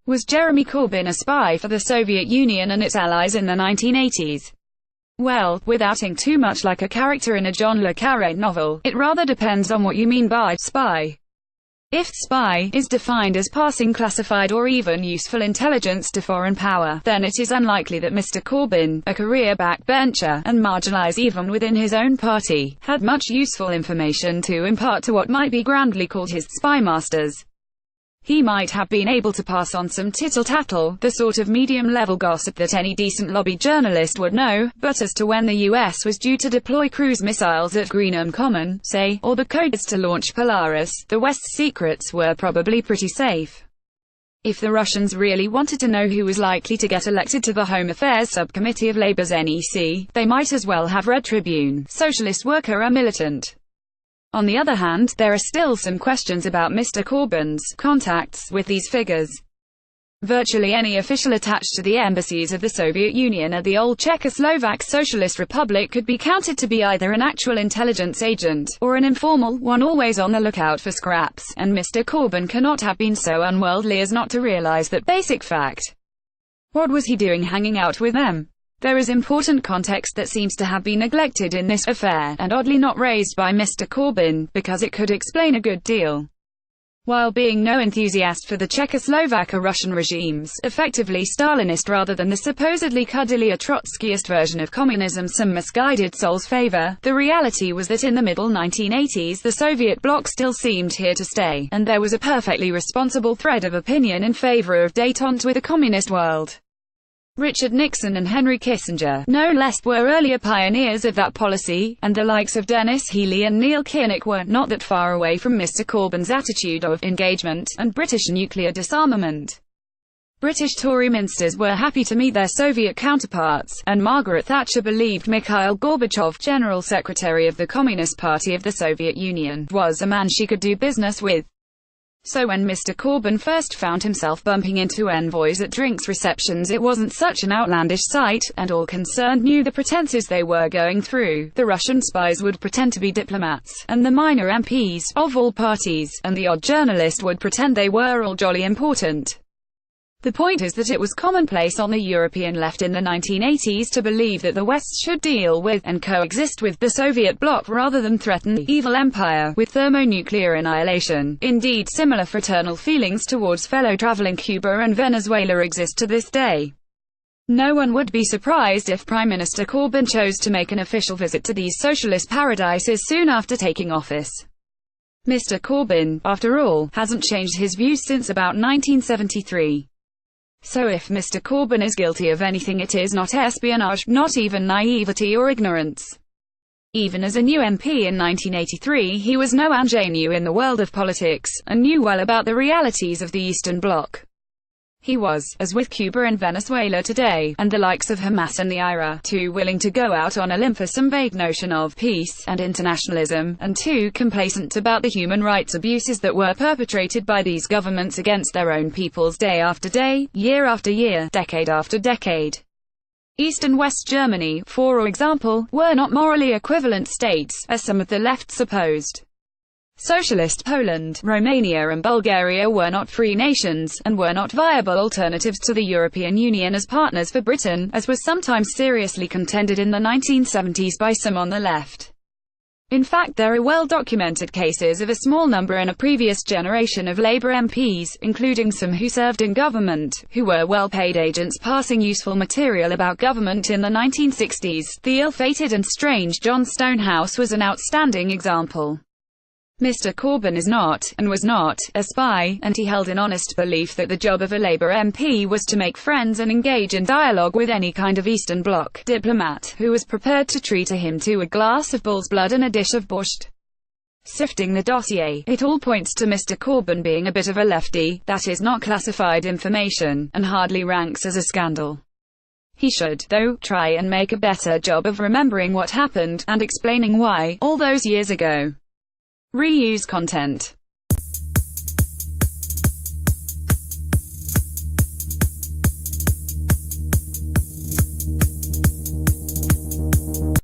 Was Jeremy Corbyn a spy for the Soviet Union and its allies in the 1980s? Well, without acting too much like a character in a John le Carré novel, it rather depends on what you mean by spy. If spy is defined as passing classified or even useful intelligence to foreign power, then it is unlikely that Mr Corbyn, a career backbencher, and marginalised even within his own party, had much useful information to impart to what might be grandly called his spymasters. He might have been able to pass on some tittle-tattle, the sort of medium-level gossip that any decent lobby journalist would know, but as to when the US was due to deploy cruise missiles at Greenham Common, say, or the codes to launch Polaris, the West's secrets were probably pretty safe. If the Russians really wanted to know who was likely to get elected to the Home Affairs Subcommittee of Labour's NEC, they might as well have read Tribune, Socialist Worker or Militant. On the other hand, there are still some questions about Mr Corbyn's contacts with these figures. Virtually any official attached to the embassies of the Soviet Union or the old Czechoslovak Socialist Republic could be counted to be either an actual intelligence agent, or an informal one always on the lookout for scraps, and Mr Corbyn cannot have been so unworldly as not to realize that basic fact. What was he doing hanging out with them? There is important context that seems to have been neglected in this affair, and oddly not raised by Mr Corbyn, because it could explain a good deal. While being no enthusiast for the Czechoslovak or Russian regimes, effectively Stalinist rather than the supposedly cuddly or Trotskyist version of communism some misguided souls favor, the reality was that in the middle 1980s the Soviet bloc still seemed here to stay, and there was a perfectly responsible thread of opinion in favor of détente with the communist world. Richard Nixon and Henry Kissinger, no less, were earlier pioneers of that policy, and the likes of Dennis Healey and Neil Kinnock were not that far away from Mr Corbyn's attitude of engagement and British nuclear disarmament. British Tory ministers were happy to meet their Soviet counterparts, and Margaret Thatcher believed Mikhail Gorbachev, General Secretary of the Communist Party of the Soviet Union, was a man she could do business with. So when Mr Corbyn first found himself bumping into envoys at drinks receptions, it wasn't such an outlandish sight, and all concerned knew the pretenses they were going through. The Russian spies would pretend to be diplomats, and the minor MPs, of all parties, and the odd journalist would pretend they were all jolly important. The point is that it was commonplace on the European left in the 1980s to believe that the West should deal with, and coexist with, the Soviet bloc rather than threaten the evil empire with thermonuclear annihilation. Indeed, similar fraternal feelings towards fellow traveling Cuba and Venezuela exist to this day. No one would be surprised if Prime Minister Corbyn chose to make an official visit to these socialist paradises soon after taking office. Mr Corbyn, after all, hasn't changed his views since about 1973. So if Mr Corbyn is guilty of anything, it is not espionage, not even naivety or ignorance. Even as a new MP in 1983, he was no ingénu in the world of politics, and knew well about the realities of the Eastern Bloc. He was, as with Cuba and Venezuela today, and the likes of Hamas and the IRA, too willing to go out on a limb for some vague notion of peace and internationalism, and too complacent about the human rights abuses that were perpetrated by these governments against their own peoples day after day, year after year, decade after decade. East and West Germany, for example, were not morally equivalent states, as some of the left supposed. Socialist Poland, Romania and Bulgaria were not free nations, and were not viable alternatives to the European Union as partners for Britain, as was sometimes seriously contended in the 1970s by some on the left. In fact, there are well-documented cases of a small number in a previous generation of Labour MPs, including some who served in government, who were well-paid agents passing useful material about government in the 1960s. The ill-fated and strange John Stonehouse was an outstanding example. Mr Corbyn is not, and was not, a spy, and he held in honest belief that the job of a Labour MP was to make friends and engage in dialogue with any kind of Eastern Bloc diplomat who was prepared to treat him to a glass of bull's blood and a dish of borscht. Sifting the dossier, it all points to Mr Corbyn being a bit of a lefty. That is not classified information, and hardly ranks as a scandal. He should, though, try and make a better job of remembering what happened, and explaining why, all those years ago. Reuse content.